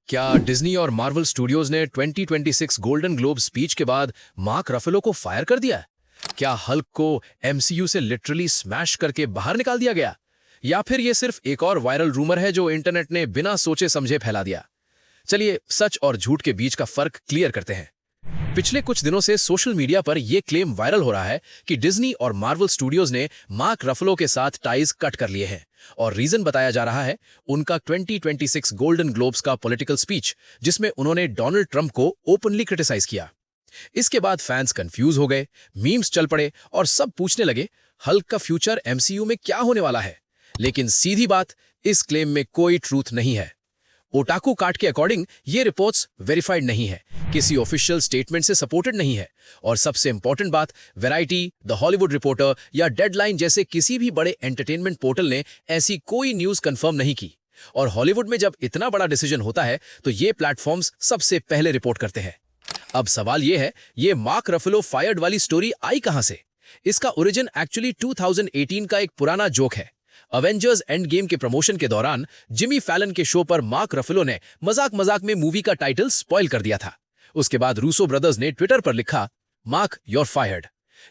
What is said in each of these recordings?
क्या डिज्नी और Marvel studios ने 2026 गोल्डन ग्लोब स्पीच के बाद मार्क रफेलो को फायर कर दिया? क्या हल्क को एमसीयू से लिटरली स्मैश करके बाहर निकाल दिया गया? या फिर यह सिर्फ एक और वायरल रूमर है जो इंटरनेट ने बिना सोचे समझे फैला दिया? चलिए सच और झूठ के बीच का फर्क क्लियर करते हैं। पिछले कुछ दिनों से सोशल मीडिया पर यह क्लेम वायरल हो रहा है कि डिज्नी और मार्वल स्टूडियोज ने मार्क रफेलो के साथ टाइज कट कर लिए हैं और रीजन बताया जा रहा है उनका 2026 गोल्डन ग्लोब्स का पॉलिटिकल स्पीच, जिसमें उन्होंने डोनाल्ड ट्रंप को ओपनली क्रिटिसाइज किया। इसके बाद फैंस कंफ्यूज हो गए, मीम्स चल पड़े और सब पूछने लगे हल्क का फ्यूचर एमसीयू में क्या होने वाला है। लेकिन सीधी बात, इस क्लेम में कोई ट्रूथ नहीं है। ओटाकू कार्ट के अकॉर्डिंग ये रिपोर्ट्स वेरीफाइड नहीं है, किसी ऑफिशियल स्टेटमेंट से सपोर्टेड नहीं है और सबसे इंपॉर्टेंट बात, वैरायटी, द हॉलीवुड रिपोर्टर या डेडलाइन जैसे किसी भी बड़े एंटरटेनमेंट पोर्टल ने ऐसी कोई न्यूज कंफर्म नहीं की। और हॉलीवुड में जब इतना बड़ा डिसीजन होता है तो ये प्लेटफॉर्म्स सबसे पहले रिपोर्ट करते हैं। अब सवाल ये है, ये मार्क रफेलो फायर्ड वाली स्टोरी आई कहां से? इसका ओरिजिन एक्चुअली 2018 का एक पुराना जोक है। अवेंजर्स एंड गेम के प्रमोशन के दौरान जिमी फैलन के शो पर मार्क रफेलो ने मजाक मजाक में मूवी का टाइटल स्पॉइल कर दिया था। उसके बाद रूसो ब्रदर्स ने ट्विटर पर लिखा, मार्क यूर फायर्ड।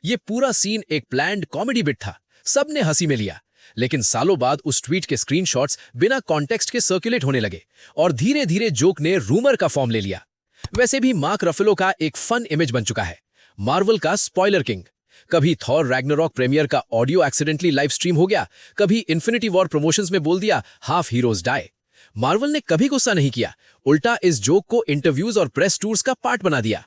ये पूरा सीन एक प्लान्ड कॉमेडी बिट था, सबने हंसी में लिया। लेकिन सालों बाद उस ट्वीट के स्क्रीनशॉट्स बिना कॉन्टेक्स्ट के सर्कुलेट होने लगे और धीरे धीरे जोक ने रूमर का फॉर्म ले लिया। वैसे भी मार्क रफेलो का एक फन इमेज बन चुका है, मार्वल का स्पॉइलर किंग। कभी थॉर रैग्नारॉक प्रीमियर का ऑडियो एक्सीडेंटली लाइव स्ट्रीम हो गया, कभी इन्फिनिटी वॉर प्रमोशंस में बोल दिया हाफ हीरोज डाई। मार्वल ने कभी गुस्सा नहीं किया, उल्टा इस जोक को इंटरव्यूज और प्रेस टूर्स का पार्ट बना दिया।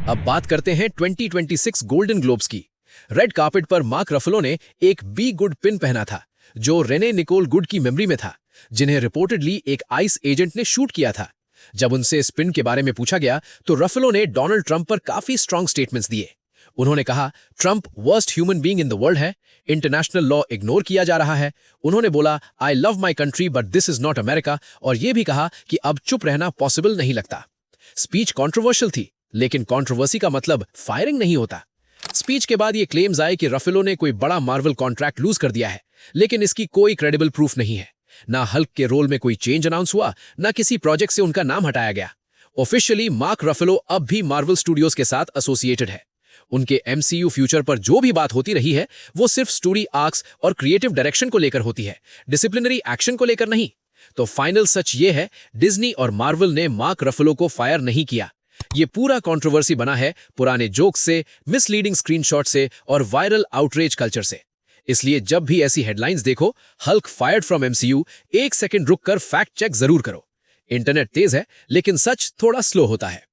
अब बात करते हैं 2026 गोल्डन ग्लोब्स की। रेड कार्पेट पर मार्क रफेलो ने एक बी गुड पिन पहना था जो रेने निकोल गुड की मेमोरी में था, जिन्हें रिपोर्टेडली एक आइस एजेंट ने शूट किया था। जब उनसे इस पिन के बारे में पूछा गया तो रफेलो ने डोनाल्ड ट्रंप पर काफी स्ट्रांग स्टेटमेंट्स दिए। उन्होंने कहा Trump worst human being in the world है, इंटरनेशनल लॉ इग्नोर किया जा रहा है। उन्होंने बोला I love my country but this is not America, और यह भी कहा कि अब चुप रहना पॉसिबल नहीं लगता। स्पीच कंट्रोवर्शियल थी, लेकिन कंट्रोवर्सी का मतलब फायरिंग नहीं होता। स्पीच के बाद ये क्लेम्स आए कि रफेलो ने कोई बड़ा मार्वल कॉन्ट्रैक्ट लूज कर दिया है, लेकिन इसकी कोई क्रेडिबल प्रूफ नहीं है। ना हल्क के रोल में कोई चेंज अनाउंस हुआ, ना किसी प्रोजेक्ट से उनका नाम हटाया गया। ऑफिशियली मार्क रफेलो अब भी मार्वल स्टूडियोज के साथ एसोसिएटेड है। उनके एमसीयू फ्यूचर पर जो भी बात होती रही है वो सिर्फ स्टोरी आर्क्स और क्रिएटिव डायरेक्शन को लेकर होती है, डिसिप्लिनरी एक्शन को लेकर नहीं। तो फाइनल सच ये है, डिज्नी और मार्वल ने मार्क रफेलो को फायर नहीं किया। ये पूरा कंट्रोवर्सी बना है पुराने जोक्स से, मिसलीडिंग स्क्रीनशॉट से और वायरल आउटरेज कल्चर से। इसलिए जब भी ऐसी हेडलाइंस देखो, हल्क फायर्ड फ्रॉम एमसीयू, एक सेकंड रुककर फैक्ट चेक जरूर करो। इंटरनेट तेज है, लेकिन सच थोड़ा स्लो होता है।